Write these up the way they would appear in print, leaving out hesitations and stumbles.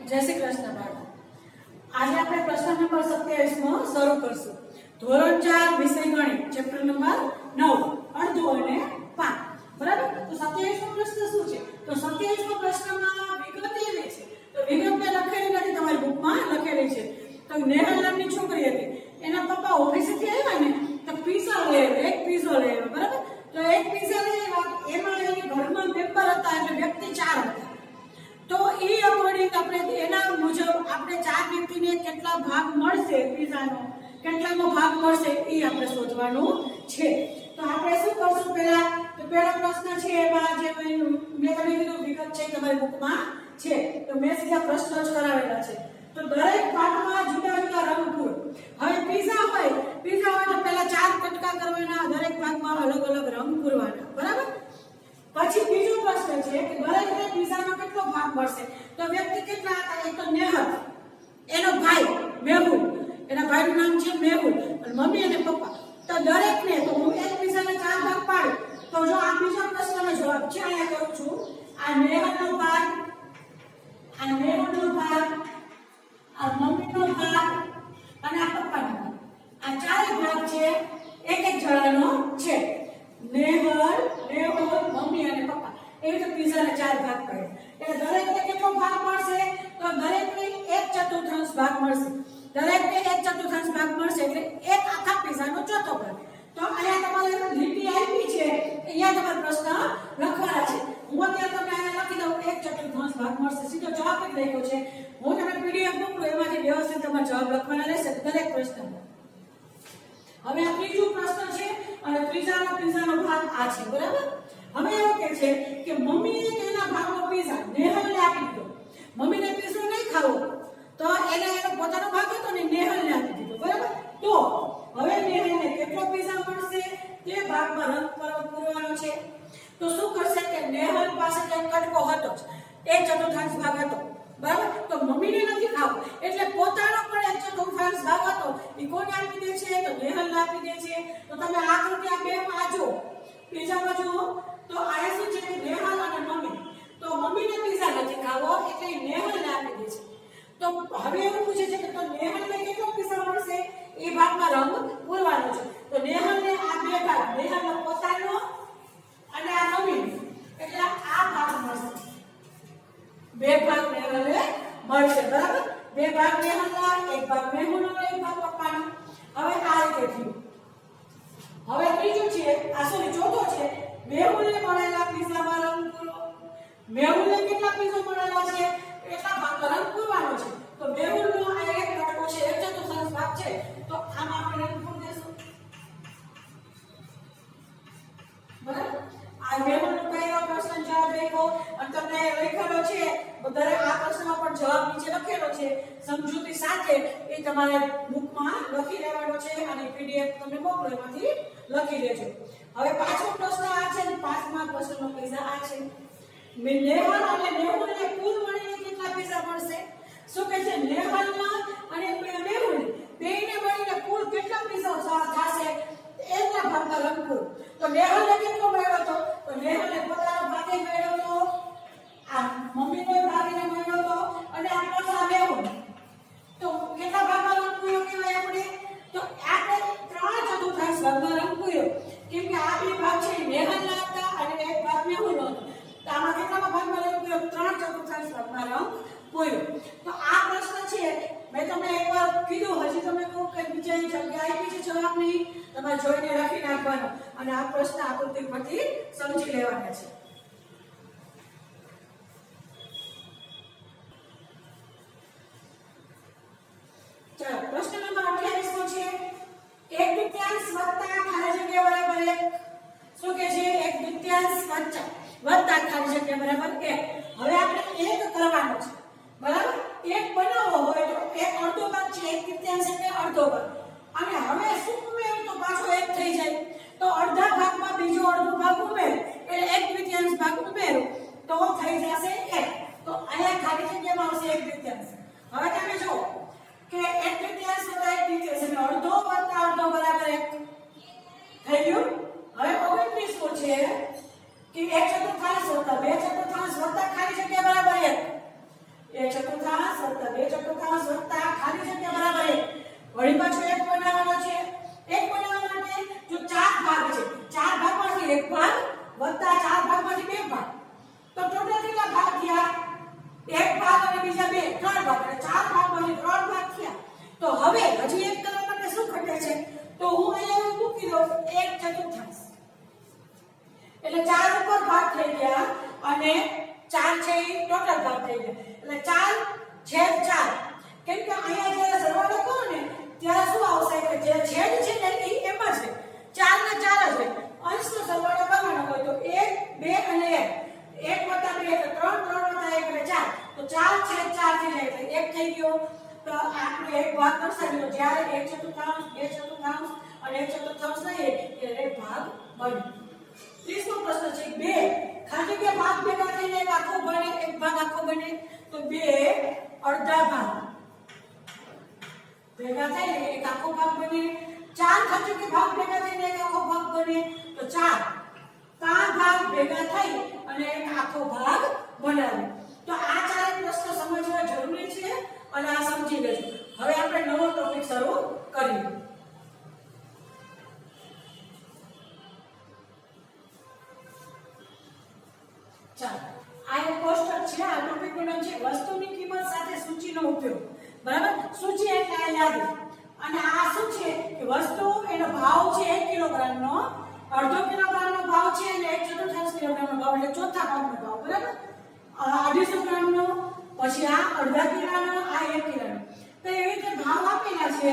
જય શ્રી કૃષ્ણ બાળકો. આજે આપણે પ્રશ્ન નંબર 27 માં શરૂ કરશું. ધોરણ 4 વિષય ગણિત ચેપ્ટર નંબર 9 અડધો અને 5. બરાબર? તો 27 નો પ્રશ્ન શું છે? તો 27 નો પ્રશ્નમાં વિગત એવી છે. તો વિગત મેં લખેલી નથી, તમારી બુકમાં લખેલી છે. તો નેહલ નામની છોકરી હતી, એના પપ્પા ઓફિસેથી આવ્યા ને તો પીઝા લઈ આવ્યા, એક પીઝો લઈ આવ્યા. બરાબર? તો એક પીઝા લઈ આવ્યા, એમાં એ ઘરમાં મેમ્બર હતા એટલે વ્યક્તિ 4 હતા. તો એ અકોર્ડિંગ આપણે એના મુજબ આપણે 4 વ્યક્તિને કેટલા ભાગ મળશે પીઝાનો, કેટલાનો ભાગ મળશે એ આપણે શોધવાનું છે. તો આપણે શું કરશું? પહેલા પ્રશ્ન છે એમાં જે મેં તમને કીધું વિગત છે તમારી બુકમાં છે. તો મેં સીધા પ્રશ્ન જ કરાવેલા છે. તો દરેક ભાગમાં જુદા જુદા રંગ પૂર. હવે પીઝા હોય તો પહેલા 4 કટકા કરવાના, દરેક ભાગમાં અલગ અલગ રંગ પૂરવાના. બરાબર? પછી બીજો પ્રશ્ન છે કે દરેકને પીઝાનો કેટલો ભાગ મળશે? તો વ્યક્તિ કેટલા હતા? એક તો નેહલ, એનો ભાઈ મેહુલ, એના ભાઈનું નામ છે મેહુલ, અને મમ્મી અને પપ્પા. તો દરેકને, તો હું એક પીઝાના 4 ભાગ પાડું. તો જો આ બીજો પ્રશ્નનો જવાબ છે, અહીંયા કરું છું. આ નેહલનો ભાગ, આ મેહુલનો ભાગ, આ મમ્મીનો ભાગ અને આ પપ્પાનો ભાગ. આ 4 ભાગ છે એક જણાનો છે. નેહલ, મેહુલ, મમ્મી અને પપ્પા, એવી તો પીઝાના 4 ભાગ પડે. એટલે દરેકને કેટલો ભાગ મળશે? તો દરેકને 1/4 ભાગ મળશે. દરેકને 1/4 ભાગ મળશે એટલે એક આખા પીઝાનો ચોથો ભાગ. તો અહીંયા તમારે લીટી આપી છે, અહીંયા તમારો પ્રશ્ન લખવાના છે. હું અત્યારે તમને અહીંયા લખી દઉં 1/4 ભાગ મળશે, સીધો જવાબ જ લખ્યો છે. હું તમને પીડીએફ મોકલું, એમાંથી વ્યવસ્થિત તમારે જવાબ લખવાના રહેશે દરેક પ્રશ્નમાં. હવે આ ત્રીજો પ્રશ્ન છે અને પીઝાનો ભાગ આ છે. બરાબર? હવે એવું કહે છે કે મમ્મીએ તેના ભાગનો પીઝા નેહલને આપી દીધો. મમ્મીને પીઝો નહીં ખાવો તો એને એનો પોતાનો ભાગ હતો ને નેહલને આપી દીધો. બરાબર? તો હવે નેહલને કેટલો પીઝા મળશે તે ભાગમાં રંગ પૂરવાનો છે. તો શું કરશે કે નેહલ પાસે એક કટકો હતો જ, 1/4 ભાગ હતો. બરાબર? તો મમ્મીને નથી ખાવું એટલે પોતાનો પણ 1/4 ભાગ હતો, એ કોને આપી દે છે? તો નેહલને આપી દે છે. તો તમે આકૃતિ આ 2 માં જો પીઝામાં જુઓ તો આ શું છે કે નેહલ અને મમ્મી. તો મમ્મીને પીઝા નથી ખાવો એટલે નેહલને આપી દે છે. તો હવે એવું પૂછે છે કે તો નેહલને કેટલો પીઝા મળશે? એ ભાગમાં રંગ પૂરવાનો છે. તો નેહલને આ 2 ભાગ, નેહલનો પોતાનો અને આ મમ્મીનો, એટલે આ ભાગ મળશે. 2 ભાગ નેહલને મળશે. બરાબર? 2 ભાગ નેહલના, 1 ભાગ મેહુલનો, 1 ભાગ પપ્પાનો. હવે આ રીતે થયું. હવે ત્રીજું છે, ચોથો છે મેહુલને મળેલા પીઝામાં રંગ પૂરો. મેહુલને કેટલા પીઝા મળેલા છે એટલા ભાગમાં રંગ પૂરવાનો છે. તો મેહુલનો આ એક કટકો છે, 1/4 ભાગ છે. તો આમાં આપણે રંગ પૂરી દેશું. બરાબર? આ મેહુલનો પહેલો પ્રશ્ન જવાબ લખો અને તમને લખેલો છે. દરેક આ પ્રશ્નમાં પણ જવાબ નીચે લખેલો છે સમજૂતી સાથે, એ તમારે બુકમાં લખી લેવાનો છે અને પીડીએફ તમને મોકલો, એમાંથી લખી લેજો. હવે પાછો પ્રશ્ન આ છે, 5મા પ્રશ્નનો પીઝા આ છે. નેહલ અને મેહુલને કુલ મળીને કેટલા પીઝા મળશે? શું કહે છે? નેહલના અને મેહુલ બેયને મળીને કુલ કેટલા પીઝા થશે? એટલા ભાગમાં રંગ પૂરો. તો નેહલને કેટલો મળ્યો હતો? તો નેહલને પોતાનો ભાગે મળ્યો હતો, આ મમ્મીનો ભાગને મળ્યો હતો અને આ પાછા મેહુલ. તો કેટલા ભાગમાં રંગ પૂરો કહેવાય આપણે? તો આપણે 3/4 ભાગમાં રંગ પૂરો. કેમ કે આ 2 ભાગ છે નેહલના હતા અને 1 ભાગ મેહુલનો હતો. તો આમાં કેટલામાં ભાગમાં રંગ પૂરો? 3/4 ભાગમાં રંગ પૂરો. તો આ પ્રશ્ન છે મેં તમને એકવાર કીધું, હજી તમે કહું કે બીજાની જગ્યાએ આપી છે જવાબની, તમારે જોઈને લખી નાખવાનો અને આ પ્રશ્ન આકૃતિ પરથી સમજી લેવાના છે. ચાલો, પ્રશ્ન નંબર 28 નો છે 1/2 ખાલી જગ્યા બરાબર 1. શું કે છે? 1/2 વત્તા ખાલી જગ્યા બરાબર 1. હવે આપણે 1 કરવાનો છે. બરાબર? 1 બનાવવો હોય તો 1 અડધો ભાગ છે, 1/2 એટલે અડધો ભાગ. અને હવે શું ઉમેરું તો પાછો 1 થઈ જાય. તો અડધા ભાગમાં બીજો અડધો ભાગ ઉમેરો એટલે 1/2 ભાગ ઉમેરો તો થઈ જશે 1. તો અહીંયા ખાલી જગ્યામાં આવશે 1/2. હવે તમે જો કે 1/2 વત્તા 1/2 એટલે અડધો વત્તા અડધો બરાબર 1 થઈ ગયું. હવે 29 નો છે કે 1/4 વત્તા 2/4 વત્તા ખાલી જગ્યા બરાબર 1. 1/4 4 છે એ ટોટલ ભાગ થઈ ગયા એટલે 4/4 કેમ કે અહીંયા જ્યારે સરવાળો કરો ને ત્યારે શું આવશે કે જે છેદ છે ને એ એમ જ છે 4 ને 4 જ છે અંશનો સરવાળો કરવાનો હોય તો 1 2 અને 1 1 + 2 એટલે 3 3 + 1 એટલે 4 તો 4/4 થઈ જાય એટલે 1 થઈ ગયો તો આપણે એક ભાગ દર્શાવ્યો જ્યારે 1/4 2/4 અને 1/4 લઈએ એટલે એક ભાગ બન્યો 30મો પ્રશ્ન છે 2 ખાલી કે ભાગ ભેગા થઈને એક આખો બને એક ભાગ આખો બને તો 2 અડધા ભાગ ભેગા થઈને એક આખો ભાગ બને 4 ખાલી કે ભાગ ભેગા થઈને એક આખો ભાગ બને તો 4 ભાગ ભેગા થઈ અને એક આખો ભાગ બનાવે તો આ ચાર પ્રશ્નો સમજવા જરૂરી છે અને આ સમજી લેજો હવે આપણે નવો ટોપિક શરૂ કરીએ ચાલો આ એક કોષ્ટક છે આ ટોપિકનું નામ છે વસ્તુની કિંમત સાથે સૂચિનો ઉપયોગ બરાબર સૂચિ એટલે આ યાદી અને આ શું છે કે વસ્તુ એનો ભાવ છે 1 કિલોગ્રામનો અડધો કિલોગ્રામનો ભાવ છે અને 1/4 કિલોગ્રામનો ભાવ એટલે ચોથા ભાગનો ભાવ બરાબર 250 ગ્રામનો પછી આ અડધા કિલોનો આ 1 કિલોનો તો એવી રીતે ભાવ આપેલા છે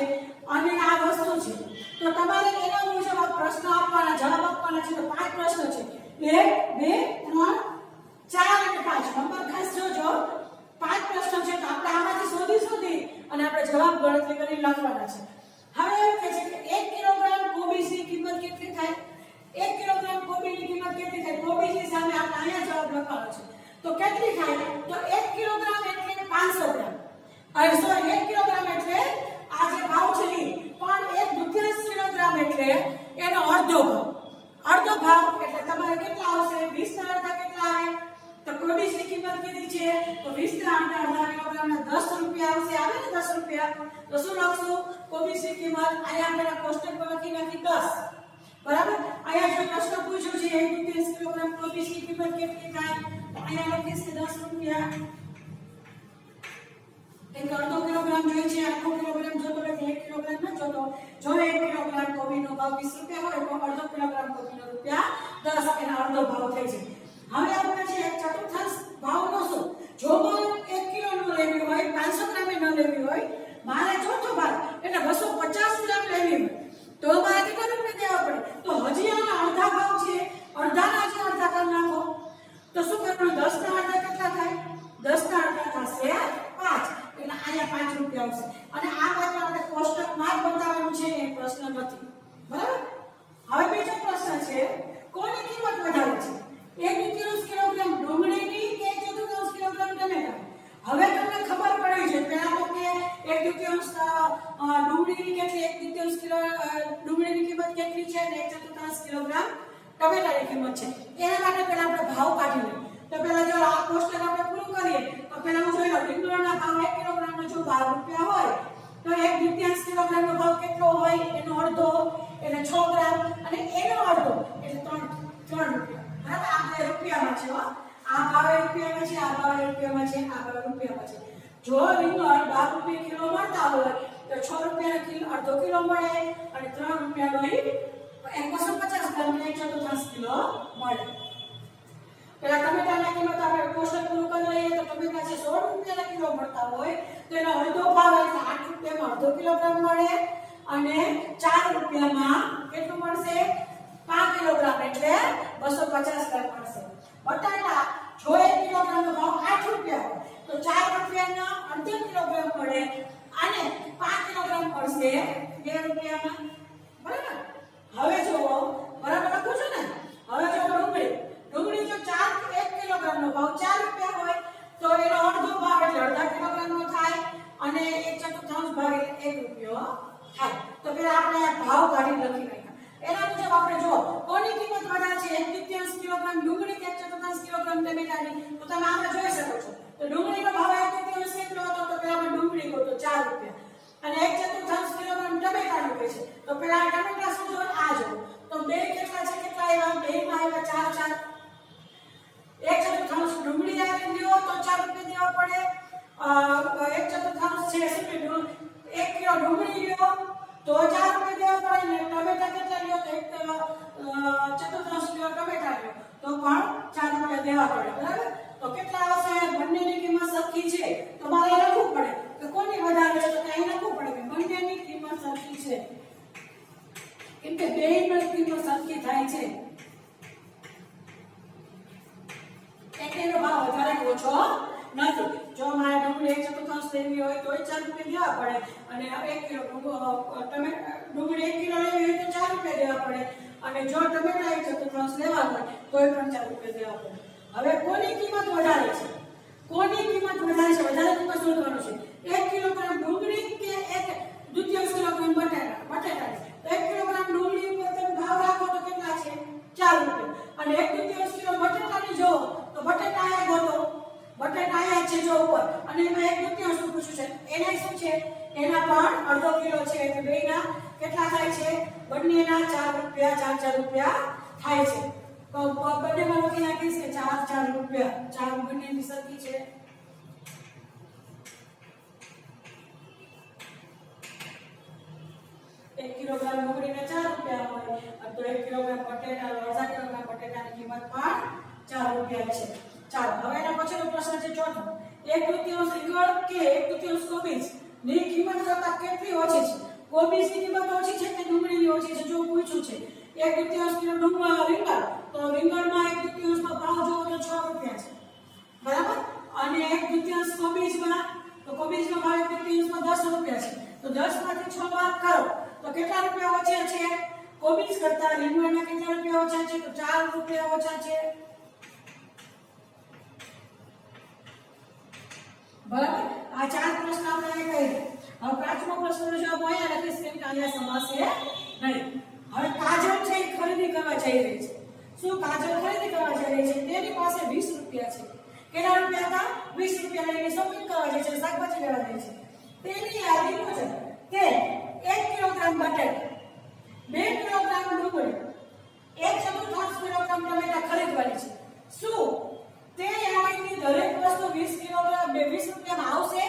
અને આ વસ્તુ છે તો તમારે એના મુજબ આ પ્રશ્ન આપવાના જવાબ આપવાના છે તો 5 પ્રશ્ન છે 1 2 3 4 અને 5 નંબર ખાસ જોજો 5 પ્રશ્નો છે તો આપણે આમાંથી શોધી અને આપણે જવાબ ગણતરી કરી લખવાના છે હવે એવું કહે છે કે 1 કિલોગ્રામ કોબીજની કિંમત કેટલી થાય 1 કિલોગ્રામ કોબીની કિંમત કેટલી થાય કોબીજની સામે આપણે અહીંયા જવાબ લખવાનો છે તો કેટલી થાય તો 1 કિલોગ્રામ એટલે 500 ગ્રામ અને સોરી 1 કિલોગ્રામ એટલે આ જે ભાવ છે એ પણ 1/2 કિલોગ્રામ એટલે એનો અડધો ભાવ એટલે તમારે કેટલા આવશે 20 ના અડધા કેટલા આવે તો કોબીજની કિંમત કેટલી છે તો 20 ના અડધા કિલોગ્રામના 10 રૂપિયા આવશે આવે ને 10 રૂપિયા તો શું લખશું કોબીજની કિંમત અહીંયા આપણે કોષ્ટકમાં લખી 10 બરાબર અહીંયા જો પ્રશ્ન પૂછ્યો છે 1/2 કિલોગ્રામ કોબીજની કિંમત કેટલી થાય તો અહીંયા લખીશ 10 રૂપિયા એક અડધો કિલોગ્રામ જોઈએ છે આખો કિલોગ્રામ જોતો એટલે 1 કિલોગ્રામ ન જોતો જો 1 કિલોગ્રામ કોબીનો ભાવ 20 રૂપિયા હોય તો અડધો કિલોગ્રામ કોબીનો રૂપિયા 10 એનો અડધો ભાવ થઈ છે હવે આપણે છે 1/4 ભાવનો શું જો મારે 1 કિલો નો લેવી હોય 500 ગ્રામ ન લેવી હોય મારે ચોથો ભાગ એટલે 250 ગ્રામ લેવી હોય તો મારે કેટલા રૂપિયા દેવા પડે તો હજી આના અડધા ભાવ છે અડધાના જે અડધા કરી નાખો તો શું કરવાનું 10 ના અડધા કેટલા થાય 10 ના અડધા થશે 5 એટલે અહીંયા 5 રૂપિયા આવશે અને આ વાત આપણે કોષ્ટકમાં જ બતાવવાનું છે એ પ્રશ્ન નથી બરાબર હવે બીજો પ્રશ્ન છે કોની કિંમત વધારે છે 1/2 કિલોગ્રામ ડુંગળીની કે 1/4 કિલોગ્રામ ટમેટા હવે તમને ખબર પડી છે પહેલા તો કે 1/2 ડુંગળીની કેટલી 1/2 કિલો ડુંગળીની કિંમત કેટલી છે અને 1/4 કિલોગ્રામ ટમેટાની કિંમત છે એના માટે પહેલા આપણે ભાવ કાઢી લઈએ તો પહેલા જો આ કોષ્ટક આપણે પૂરું કરીએ તો પહેલા હું જોઈ લઉં રીંગણના ભાવ 1 કિલોગ્રામનો જો 12 રૂપિયા હોય તો 1/2 કિલોગ્રામનો ભાવ કેટલો હોય એનો અડધો એટલે 6 ગ્રામ અને એનો અડધો એટલે 3 રૂપિયા બરાબર આ બે રૂપિયામાં છે આ ભાવ રૂપિયામાં છે આ ભાવ રૂપિયામાં છે આ ભાવ રૂપિયામાં છે જો રીંગણ 12 રૂપિયા કિલો મળતા હોય તો 6 રૂપિયાનો કિલો અડધો કિલો મળે અને 3 રૂપિયાનો 250 ગ્રામ 1/4 કિલો મળે પેલા ટમેટાના કિંમત આપણે કોષ્ટક પૂરું કરી લઈએ તો ટમેટા છે 16 રૂપિયાના કિલો મળતા હોય તો એનો અડધો ભાવ એટલે 8 રૂપિયામાં અડધો કિલોગ્રામ મળે અને 4 રૂપિયામાં કેટલું મળશે 5 કિલોગ્રામ એટલે 250 ગ્રામ મળશે બટાટા જો 1 કિલોગ્રામનો ભાવ 8 રૂપિયા હોય તો 4 રૂપિયાના અડધો કિલોગ્રામ મળે અને 5 કિલોગ્રામ મળશે 2 રૂપિયામાં બરાબર હવે જો બરાબર લખું છું ને હવે જો ડુંગળી જો 1 કિલોગ્રામનો ભાવ 4 રૂપિયા હોય તો એનો અડધો ભાવ એટલે અડધા કિલોગ્રામનો થાય અને 1/4 ભાગ એટલે 1 રૂપિયો થાય તો પેલા આપણે આ ભાવ કાઢી લખી નાખ્યા એના મુજબ આપણે જો કોની કિંમત વધારે છે 1/2 કિલોગ્રામ ડુંગળી કે 1/4 કિલોગ્રામ ટમેટાની તો તમે આમાં જોઈ શકો છો તો ડુંગળીનો ભાવ 1/2 કેટલો હતો તો પેલા આપણે ડુંગળી કહો તો 4 રૂપિયા અને 1/4 કિલોગ્રામ ટમેટાનું કહે છે તો પેલા ટમેટા શું જો આ જો તો બે કેટલા છે કેટલા આવ્યા બે માં આવ્યા 4 1/4 ડુંગળી આવે લ્યો તો 4 રૂપિયા દેવા પડે 1/4 છે શું 1 કિલો ડુંગળી લ્યો તો 4 રૂપિયા દેવા પડે ને ટમેટા કેટલા લ્યો તો 1/4 કિલો ટમેટા લ્યો તો પણ 4 રૂપિયા દેવા પડે બરાબર તો કેટલા આવશે? બંનેની કિંમત સરખી છે તો મારે લખવું પડે કે કોની વધારે છે, તો અહીં લખવું પડે કે બંનેની કિંમત સરખી છે, કેમ કે બેયની કિંમત સરખી થાય છે એટલે એનો ભાવ વધારે કે ઓછો નથી. જો મારે ડુંગળી 1/4 લેવી હોય તો 4 રૂપિયા દેવા પડે, અને 1 કિલો ડુંગળી 1 કિલો લેવી હોય તો 4 રૂપિયા દેવા પડે, અને જો ટમેટા 1/4 લેવા હોય તો પણ 4 રૂપિયા દેવા પડે. હવે કોની કિંમત વધારે છે? કોની કિંમત વધારે છે? વધારે કિંમત શોધવાનું છે. 1 કિલોગ્રામ ડુંગળી કે 1/2 કિલોગ્રામ બટાટા. તો 1 કિલોગ્રામ ડુંગળી ઉપર તમે ભાવ રાખો તો કેટલા છે? 4 રૂપિયા. અને 1/2 કિલો બટાટાની જો તો બટાટા આયા ગોતો, બટાટા આયા છે જો ઉપર, અને એમાં 1/2 શું પૂછ્યું છે? એના શું છે? એના પણ અડધો કિલો છે, એટલે બેયના કેટલા થાય છે? બંનેના 4 રૂપિયા, 4 રૂપિયા થાય છે. તો બંનેમાં લખી નાખીશ કે 4 રૂપિયા. 4 બંનેની સરખી છે. એક કિલોગ્રામ ડુંગળીના 4 રૂપિયા હોય તો 1 કિલોગ્રામ બટેટા, અડધા કિલોગ્રામ બટેટાની કિંમત પણ 4 રૂપિયા છે. ચાલો હવે એના પછીનો પ્રશ્ન છે ચોથો. 1/2 રીંગણ કે 1/2 કોબીજ ની કિંમત કરતા કેટલી ઓછી છે? કોબીજની કિંમત ઓછી છે કે ડુંગળીની ઓછી છે? જો પૂછ્યું છે 1/2 કિલો રીંગણ, તો રીંગણમાં 1/2 નો ભાવ જોવો તો 6 રૂપિયા છે, બરાબર. અને 1/2 કોબીજમાં, તો કોબીજનો ભાવ 1/2 માં 10 રૂપિયા છે. તો 10 માંથી 6 બાદ કરો તો કેટલા રૂપિયા ઓછા છે? કોબીજ કરતા રીંગણના કેટલા રૂપિયા ઓછા છે? તો 4 રૂપિયા ઓછા છે, બરાબર. આ 4 પ્રશ્ન આપણે કહી. હવે પાંચમો પ્રશ્નનો જવાબ અહીંયા લખીશ કેમ કે અહીંયા સમાસે નહીં. હવે કાજલ છે એ ખરીદી કરવા જઈ રહી છે. શું કાજલ ખરીદી કરવા જઈ રહી છે? તેની પાસે 20 રૂપિયા છે. કેટલા રૂપિયા હતા? 20 રૂપિયા લઈને શોપિંગ કરવા જાય છે, શાકભાજી લેવા જાય છે. તેની યાદી મુજબ તે 1 કિલોગ્રામ બટાટા, 2 કિલોગ્રામ ડુંગળી, 1/4 કિલોગ્રામ ટમેટા ખરીદવાની છે. શું તે યાદીની દરેક વસ્તુ 20 કિલોગ્રામ 20 રૂપિયામાં આવશે?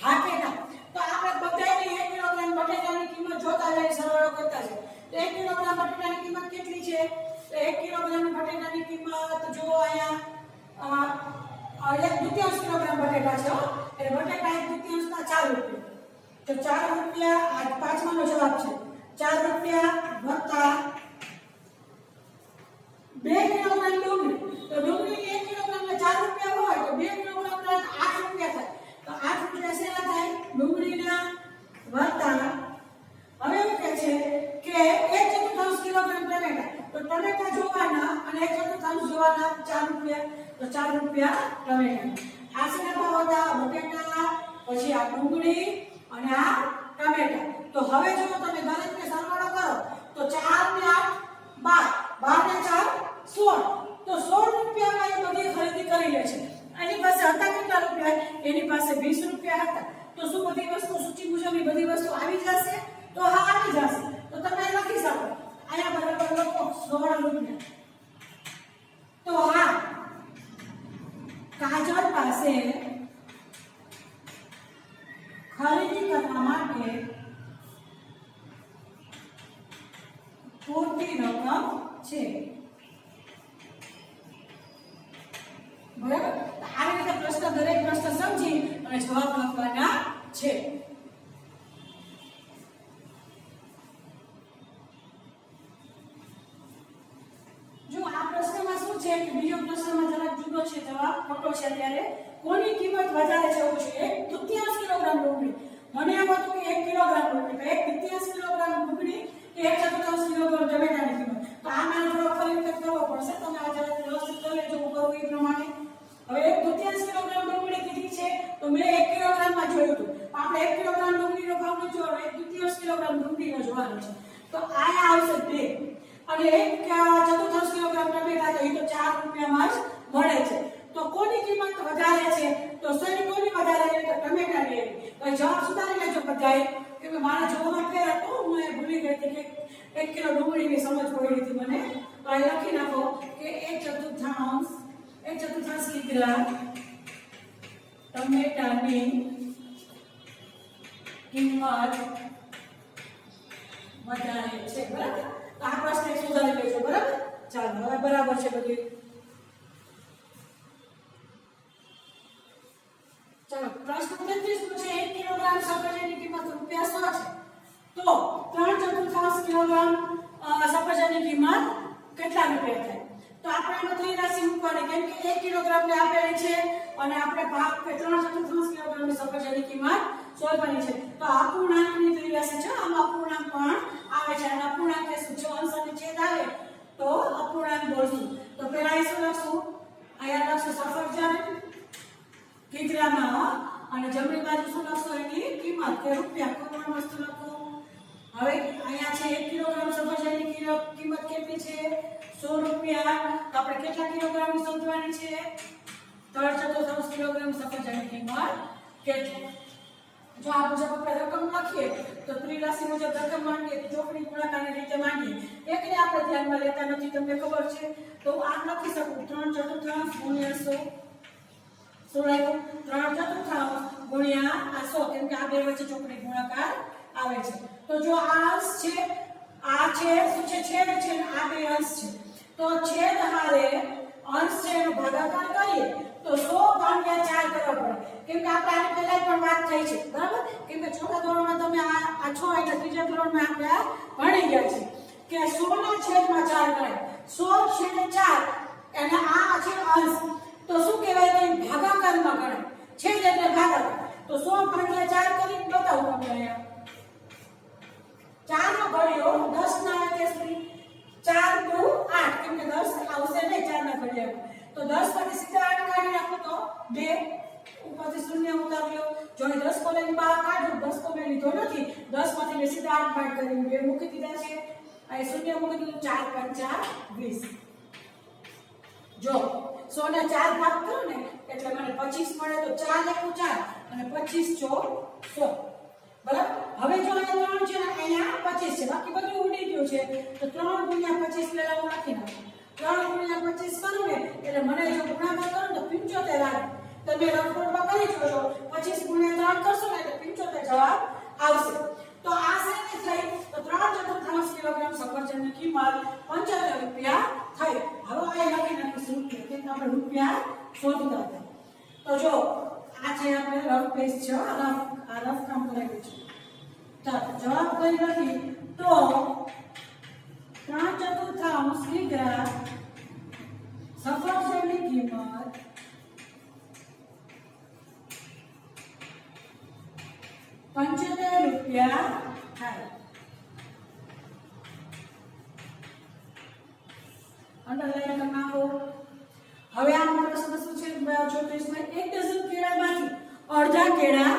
હા કે ના? તો આપણે બધાની 1 કિલોગ્રામ બટાટાની કિંમત જોતા જઈએ, સરવાળો કરતા જઈએ. તો 1 કિલોગ્રામ બટાટાની કિંમત કેટલી છે? તો 1 કિલોગ્રામ બટાટાની કિંમત જો અહીંયા 1/2 કિલોગ્રામ બટાટા છે, એટલે બટાટા 1/2 ના 4 રૂપિયા. તો 4 રૂપિયા આ પાંચમાનો જવાબ છે. 4 રૂપિયા વત્તા 2 કિલોગ્રામ ડુંગળી. તો ડુંગળી 1 કિલોગ્રામ ના 4 રૂપિયા હોય તો 2 કિલોગ્રામ ના 8 રૂપિયા થાય. તો 8 રૂપિયા શેના થાય? ડુંગળીના વત્તા હવે એવું કહે છે કે 1/4 કિલોગ્રામ ટમેટા. તો ટમેટા જોવાના અને 1/4 જોવાના 4 રૂપિયા. તો 4 રૂપિયા ટમેટા. આ શેના ભાવ હતા? બટાટા, પછી આ ડુંગળી અને આ ટમેટા. તો હવે જો તમે દરેકને સરવાળો કરો તો 4 ને 8 12 ને 4 16. તો 16 રૂપિયામાં એ બધી ખરીદી કરી લે છે. એની પાસે હતા કેટલા રૂપિયા? એની પાસે 20 રૂપિયા હતા. તો શું બધી વસ્તુ સૂચિ મુજબની બધી વસ્તુ આવી જશે? તો હા આવી જશે. તો તમે લખી શકો અહીંયા બરાબર લખો 16 રૂપિયા. તો હા કાજલ પાસે ખરીદી કરવા માટે પૂરતી રકમ છે, બરાબર. આ રીતે પ્રશ્ન દરેક પ્રશ્ન સમજી અને જવાબ લખવાના છે. જો આ પ્રશ્નમાં શું છે કે બીજો પ્રશ્નમાં જરાક જુદો છે, જવાબ ખોટો છે. ત્યારે કોની કિંમત વધારે છે એવું છે? 1/2 કિલોગ્રામ ડુંગળી. મને એમ હતું કે 1 કિલોગ્રામ ડુંગળી, તો 1/2 કિલોગ્રામ ડુંગળી કે 1/4 કિલોગ્રામ ટમેટાની કિંમત. તો આ મારે થોડો ફરી વખત કરવો પડશે. તમે આ જરા વ્યવસ્થિત કરી લેજો હું કરું એ પ્રમાણે. હવે 1/2 કિલોગ્રામ ડુંગળી કીધી છે તો મેં 1 કિલોગ્રામમાં જોયું હતું. આપણે 1 કિલોગ્રામ ડુંગળીનો ભાવ ન જોવાનો, 1/2 કિલોગ્રામ ડુંગળીનો જોવાનો છે. તો આયા આવશે 2 અને 1/4 કિલોગ્રામ ટમેટા, તો એ તો 4 રૂપિયામાં જ મળે છે. તો કોની કિંમત વધારે છે? તો શેની કોની વધારે છે? તો ટમેટાની. તો જવાબ સુધારી લેજો બધાએ, કે મારા જોવામાં ફેર હતો, હું એ ભૂલી ગઈ હતી કે 1 કિલો ડુંગળીની સમજ પડી હતી મને. તો અહીં લખી નાખો કે 1/4 કિગ્રા ટમેટાની કિંમત વધારે છે, બરાબર. તો આ પ્રશ્ન સુધારી લેજો, બરાબર. ચાલો હવે બરાબર છે બધું. चलो प्रश्न 33 નો છે 1 કિલોગ્રામ સફરજનની કિંમત રૂપિયા 100 છે તો 3/4 કિલોગ્રામ સફરજનની કિંમત કેટલા રૂપિયા થાય તો આપણે એમાં ત્રણ રાશિ મૂકવાની કેમ કે 1 કિલોગ્રામ ને આપેલી છે અને આપણે ભાગ કે 3/4 કિલોગ્રામની સફરજનની કિંમત શોધવાની છે તો અપૂર્ણાંકની ત્રણ રાશિ છે આમાં અપૂર્ણાંક પણ આવે છે અને અપૂર્ણાંક એ શું છે અંશ અને છેદ આવે તો અપૂર્ણાંક બોલશું તો પહેલા એ શું લખશું અહીંયા લખશું સફરજન કિગ્રામાં અને જમણી બાજુ શું લખશો એની કિંમત કે રૂપિયા કોઈ પણ વસ્તુ લખો હવે અહીંયા છે 1 કિલોગ્રામ સફરજનની કિંમત કેટલી છે 100 રૂપિયા તો આપણે કેટલા કિલોગ્રામની શોધવાની છે 3/4 કિલોગ્રામ સફરજનની કિંમત કેટલી જો આ મુજબ આપણે રકમ લખીએ તો ત્રિરાશિ મુજબ રકમ માંગીએ ચોકડી ગુણાકારની રીતે માંગીએ એકને આપણે ધ્યાનમાં લેતા નથી તમને ખબર છે તો આમ લખી શકું 3/4 ગુણ્યા 100 શું લખ્યું 3/4 ગુણ્યા આ 100 કેમ કે આ બે વચ્ચે ચોકડી ગુણાકાર આવે છે તો જો આ અંશ છે આ છે શું છે છેદ છે આ બે અંશ છે તો છેદ હારે અંશ છે એનો ભાગાકાર કરીએ તો 100 ભાગ્યા 4 કરવો પડે કેમ કે આપણે આની પહેલા પણ વાત થઈ છે બરાબર કેમ કે ચોથા ધોરણમાં તમે આ 6 એટલે ત્રીજા ધોરણમાં આપણે ભણી ગયા છે કે 100 ના છેદમાં 4 ગણાય 100 છેદ 4 અને આ છે અંશ તો શું કહેવાય કે ભાગાકારમાં ગણાય છેદ એટલે ભાગાકાર તો 100 ભાગ્યા 4 કરીને બતાવું તમને અહીંયા 4 નો ઘડિયો 10 ના કેસરી 4 2 8 કેમ કે 10 આવશે ને 4 ના ઘડિયા તો 10 માંથી સીધા 8 કાઢી નાખો તો 2 ઉપરથી શૂન્ય ઉતાર્યો જો 10 કો લઈને બહાર કાઢો 10 કો મેં લીધો નથી 10 માંથી મેં સીધા 8 બાદ કરીને 2 મૂકી દીધા છે અહીં શૂન્ય મૂકી દીધું 4 5 20 જો 100 ને 4 ભાગ કરો ને એટલે મને 25 મળે તો 4 એકુ 4 અને 25 ચોર 100 બરાબર હવે જો અહીંયા 3 છે ને અહીંયા 25 છે બાકી બધું ઉડી ગયું છે તો 3 ગુણ્યા 25 લેલા હું લખી નાખું 3 ગુણ્યા 25 કરું ને એટલે મને જો ગુણાકાર કરું તો 75 આવે તમે રફકોડમાં કરી જોશો 25 ગુણ્યા 3 કરશો ને એટલે 75 જવાબ આવશે તો આ શેની થઈ તો 3/4 કિલોગ્રામ સફરજનની કિંમત 75 રૂપિયા થઈ હવે આ લખી નાખીશું રૂપિયા કે આપણે રૂપિયા શોધતા હતા તો જો આ છે આપણે રફ પેજ છે આ રફ કામ કરેલું છે ચાલો જવાબ કઈ લખી તો 3/4 કિગ્રા સફરજનની કિંમત 75 રૂપિયા થાય અંડરલાઈન કરી નાખો હવે આ પ્રશ્ન શું છે 34 માં 1 ડઝન કેળામાંથી અડધા કેળા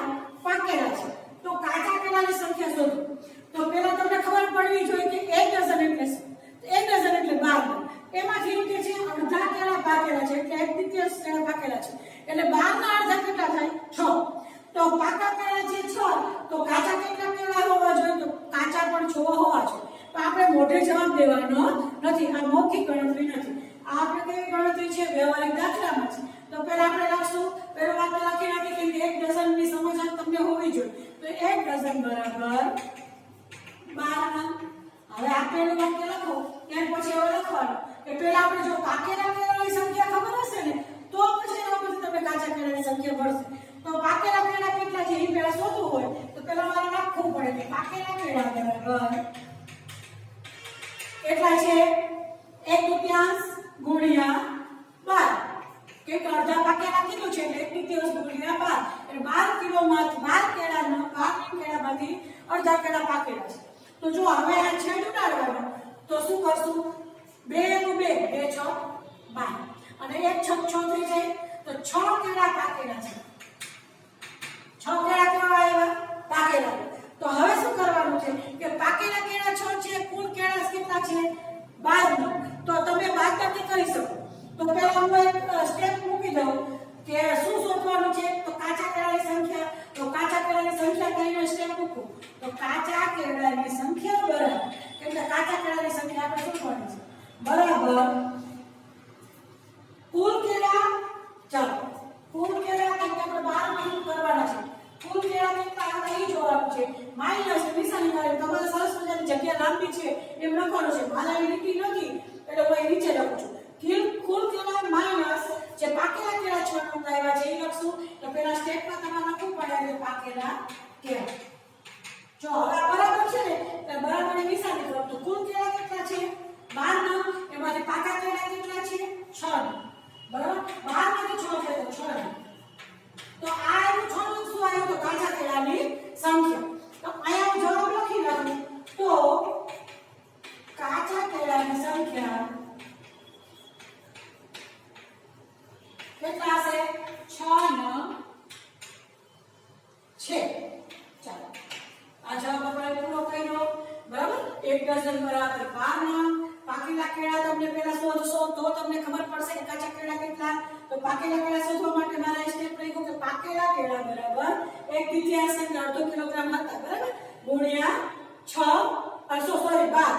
પાકેલા છે તો કાચા કેળાની સંખ્યા શોધો તો પહેલા તમને ખબર પડવી જોઈએ કે 1 ડઝન એટલે શું 1 ડઝન એટલે 12 એમાંથી એમ કે છે અડધા કેળા પાકેલા છે એટલે 1/3 કેળા પાકેલા છે એટલે 12 ના અડધા કેટલા થાય 6 તો પાકા કેળા છે 6 તો કાચા કેટલા કેળા હોવા જોઈએ તો કાચા પણ 6 હોવા જોઈએ તો આપણે મોઢે જવાબ દેવાનો નથી આ મૌખિક ગણતરી નથી આ આપણે કેવી ગણતરી છે વ્યવહારિક દાખલામાં છે તો પહેલા આપણે લખશું પહેલો વાક્ય લખી નાખીએ કે 1 ડઝનની સમજ તમને હોવી જોઈએ તો 1 ડઝન બરાબર 12 હવે આ પહેલું વાક્ય લખો ત્યાર પછી હવે લખવાનું કે પહેલા આપણે જો પાકેલા કેળાની સંખ્યા ખબર હશે ને તો પછી એના પરથી તમે કાચા કેળાની સંખ્યા મળશે તો પાકેલા કેળા કેટલા છે એ પહેલા શોધવું હોય તો પહેલા મારે લખવું પડે કે પાકેલા કેળા બરાબર કેટલા છે 1/3 ગુણ્યા 12 કે અડધા પાકેલા કીધું છે એટલે 1/3 ગુણ્યા 12 એટલે 12 કિલોમાંથી 12 કેળાનો 12 કેળામાંથી અડધા કેળા પાકેલા છે તો જો હવે આ છેદ ઉડાડવાનો તો શું કરશું 2 નું 2 2 6 12 અને 1 6 6 થઈ જાય તો 6 કેળા પાકેલા છે 6 કેળા કેવા આવ્યા પાકેલા તો હવે શું કરવાનું છે કે પાકેલા કેળા 6 છે કુલ કેળા કેટલા છે 12 તો તમે બાદબાકી કરી શકો તો પહેલા હું એક સ્ટેપ મૂકી દઉં કે શું શોધવાનું છે તો કાચા કેળાની સંખ્યા તો કાચા કેળાની સંખ્યા કહીને સ્ટેપ મૂકું તો કાચા કેળાની સંખ્યા બરાબર એટલે કાચા કેળાની સંખ્યા આપણે શોધવાની છે બરાબર કુલ કેળા ચાલો કુલ કેળા કે આપણે 12 માંથી કરવાના છે કુલ કેળા કેટલા આપણે અહીં જોવાનું છે માઈનસ નિશાની કરે તમારે સરસ મજાની જગ્યા લાંબી છે એમ લખવાનું છે મારા એ લીટી નથી એટલે હું નીચે લખું છું કુલ કેળા માઈનસ જે પાકેલા કેળા છે આવ્યા છે એ લખશું. તો પેલા સ્ટેપમાં તમારે લખવું પડે કે પાકેલા કેળા. જો હવે આ બરાબર છે ને તો બરાબરની નિશાની કરો. તો કુલ કેળા કેટલા છે? 12 નંગ. એમાંથી પાકા કેળા કેટલા છે? 6 નંગ. બરાબર? 12 માંથી 6 છે તો 6 નંગ. તો આ એનું 6 નંગ શું આવ્યું? તો કાચા કેળાની સંખ્યા. તો અહીંયા જવાબ લખી નાખું. તો કાચા કેળાની સંખ્યા કેટલા છે? 6 નંગ છે. ચાલો આ જવાબ આપણે પૂરો કર્યો. બરાબર? 1 ડઝન બરાબર 12 નંગ. પાકેલા કેળા તમને પહેલા શોધશો તો તમને ખબર પડશે કે કાચા કેળા કેટલા. તો પાકેલા કેળા શોધવા માટે મારા સ્ટેપ લખ્યું કે પાકેલા કેળા બરાબર 1/3 એટલે અડધો કિલોગ્રામ હતા. બરાબર? ગુણ્યા 6 સોરી 12.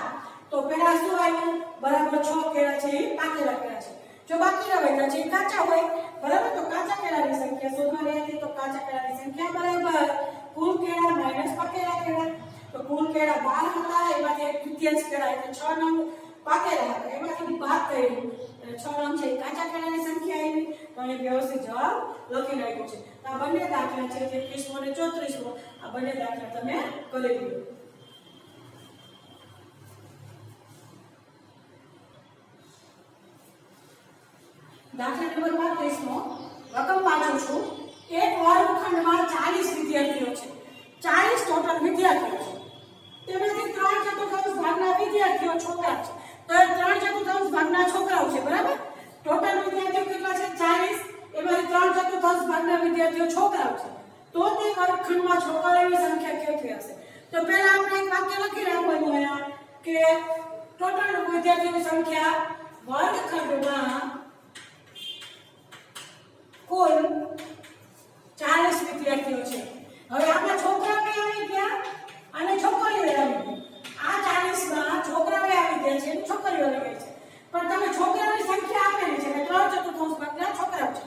તો પહેલા શું આવ્યું? બરાબર 6 કેળા છે એ પાકેલા કેળા છે. જો બાકી રહેતા છે કાચા હોય. બરાબર? તો કાચા કેળાની સંખ્યા શોધવાની હતી. તો કાચા કેળાની સંખ્યા બરાબર કુલ કેળા માઈનસ પાકેલા કેળા. તો કુલ કેળા 12 હતા. એમાંથી 1/3 કેળા એટલે 6 નંગ પાકેલા હતા. એમાંથી બાદ કર્યું એટલે 6 નંગ છે કાચા કેળાની સંખ્યા આવી. તો અહીં વ્યવસ્થિત જવાબ લખી નાખ્યો છે. આ બંને દાખલા છે 33મો અને 34મો. આ બંને દાખલા તમે કરી દો. દાખલા નંબર 35મો રકમ વાંચું છું. એક વર્ગખંડમાં 40 વિદ્યાર્થીઓ છે. 40 ટોટલ વિદ્યાર્થીઓ છે. તેમાંથી 3/4 ભાગના વિદ્યાર્થીઓ છોકરા છે. તો 3/4 ભાગના છોકરાઓ છે. બરાબર? ટોટલ વિદ્યાર્થીઓ કેટલા છે? 40. એમાંથી 3/4 ભાગના વિદ્યાર્થીઓ છોકરાઓ છે. તો તે વર્ગખંડમાં છોકરાઓની સંખ્યા કેટલી હશે? તો પહેલા આપણે એક વાક્ય લખી રાખવાનું અહીંયા કે ટોટલ વિદ્યાર્થીઓની સંખ્યા વર્ગખંડમાં કુલ 40 વિદ્યાર્થીઓ છે. હવે આમાં છોકરા કે આવી ગયા અને છોકરીઓ આવી ગઈ. આ 40 માં છોકરાઓ આવી ગયા છે અને છોકરીઓ આવી ગઈ છે. પણ તમે છોકરાઓની સંખ્યા આપેલી છે કે 3/4 ભાગના છોકરાઓ છે.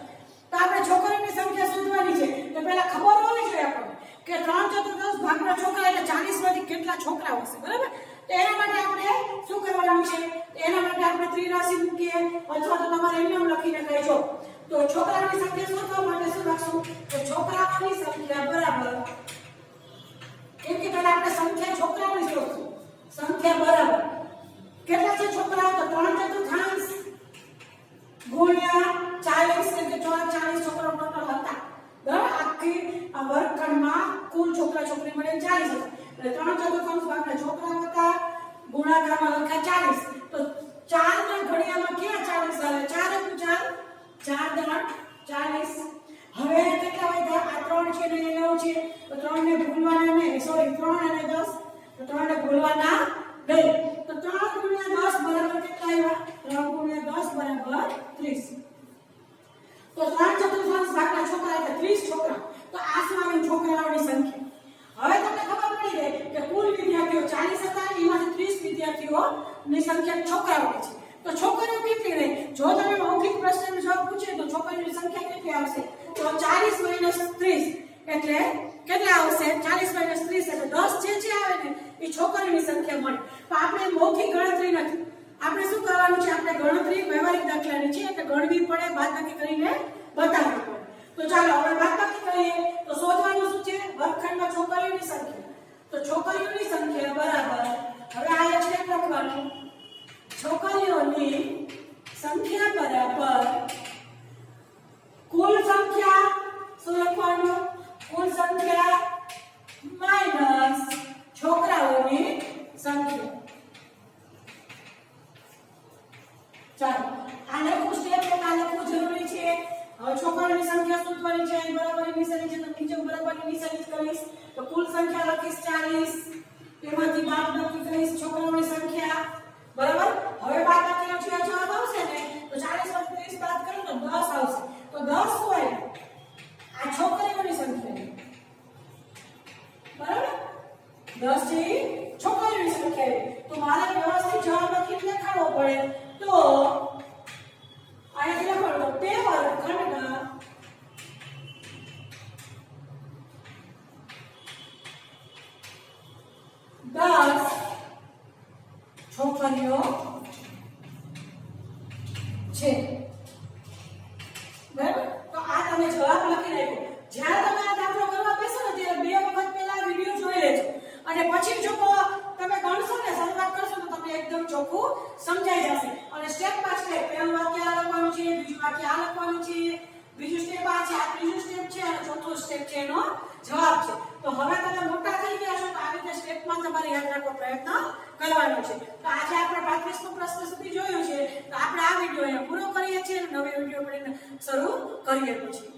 તો આપણે છોકરીઓની સંખ્યા શોધવાની છે. તો પહેલા ખબર હોવી જોઈએ આપણને કે 3/4 ભાગના છોકરા એટલે 40 માંથી કેટલા છોકરાઓ હશે. બરાબર? તો એના માટે આપણે શું કરવાનું છે? એના માટે આપણે ત્રિરાશિ મૂકીએ અથવા તો તમારે એમ લખીને કહેજો. તો છોકરાઓની સંખ્યા શોધવા માટે શું લખશું? તો છોકરાઓની સંખ્યા બરાબર કેમ કે પહેલા આપણે સંખ્યા છોકરાઓની શોધશું. સંખ્યા બરાબર કેટલા છે છોકરાઓ? તો 3/4 ગુણ્યા 40 એટલે 40 છોકરાઓ ટોટલ હતા. બરાબર? આખી આ વર્ગખંડમાં કુલ છોકરા છોકરી મળે 40 હતા. એટલે 3/4 ભાગના છોકરાઓ હતા. ગુણાકારમાં લખ્યા 40. તો 4 ના ઘડિયામાં ક્યાં 40 આવે? 4 × 4 4 40. હવે કેટલા વધ્યા? આ 3 છે ને 9 છે. તો 3 ને ભૂલવાના નહીં. સોરી 3 અને 10. તો 3 ને ભૂલવાના નહીં. તો 3 × 10 બરાબર કેટલા આવ્યા? 3 × 10 બરાબર 30. તો 3/4 ભાગના છોકરા એટલે 30 છોકરા. તો આ શું આવ્યું? છોકરાઓની સંખ્યા. હવે તમને ખબર પડી ગઈ કે કુલ વિદ્યાર્થીઓ 40 હતા. એમાંથી 30 વિદ્યાર્થીઓની સંખ્યા છોકરાઓની છે. તો છોકરીઓ કેટલી રહી? જો તમે મૌખિક પ્રશ્નનો જવાબ પૂછે તો છોકરીઓની સંખ્યા કેટલી આવશે? તો 40 - 30 એટલે કેટલા આવશે? 40 - 30 એટલે 10 જે આવે ને એ છોકરીઓની સંખ્યા મળે. તો આપણે મૌખિક ગણતરી નથી. આપણે શું કરવાનું છે? આપણે ગણતરી વ્યવહારિક દાખલાની છે એટલે ગણવી પડે, બાદબાકી કરીને બતાવવી પડે. તો ચાલો આપણે બાદબાકી કરીએ. તો શોધવાનું શું છે? વર્ગખંડમાં છોકરીઓની સંખ્યા. તો છોકરીઓની સંખ્યા બરાબર હવે આ છે લખવાનું. છોકરીઓની સંખ્યા બરાબર કુલ સંખ્યા શું લખવાનું? કુલ સંખ્યા માઈનસ છોકરાઓની સંખ્યા. ચાલો આ લખવું સ્ટેપ આ લખવું જરૂરી છે. હવે છોકરાઓની સંખ્યા શોધવાની છે. અહીં બરાબરની નિશાની છે તો નીચે બરાબરની નિશાની જ કરીશ. તો કુલ સંખ્યા લખીશ 40. તેમાંથી બાદ બાકી કરીશ છોકરાઓની સંખ્યા. બરાબર? હવે બાદબાકીનો જે જવાબ આવશે ને તો 40 માંથી 30 બાદ કરો તો 10 આવશે. તો 10 શું આવ્યું? આ છોકરીઓની સંખ્યા. બરાબર? 10 છે છોકરીઓની સંખ્યા. તો મારે વ્યવસ્થિત જવાબ લખીને લખાવવો પડે. તો અહીંથી લખવાનું તો તે વર્ગખંડના 10 છોકરીઓ છે. બરાબર? તો આ તમે તમે જવાબ લખી નાખો. જ્યારે તમે આ દાખલો કરવા બેસો ને ત્યારે 2 વખત પહેલા વિડિયો જોઈ લેજો અને પછી જો તમે ગણશો ને શરૂઆત કરશો તો તમને એકદમ ચોખ્ખું સમજાઈ જશે. અને સ્ટેપ બાય સ્ટેપ પહેલું વાક્ય આ લખવાનું છે, બીજું વાક્ય આ લખવાનું છે, બીજું સ્ટેપ આ છે, આ ત્રીજું સ્ટેપ છે અને ચોથું સ્ટેપ છે એનો જવાબ છે. તો હવે તમે મોટા થઈ ગયા છો તો આવી રીતે સ્ટેપમાં તમારે યાદ રાખવાનો પ્રયત્ન કરવાનો છે. તો આજે આપણે 35મો પ્રશ્ન સુધી જોયું છે. તો આપણે આ વિડિયો અહીંયા પૂરો કરીએ છીએ અને નવો વિડિયો આપણે શરૂ કરીએ પછી.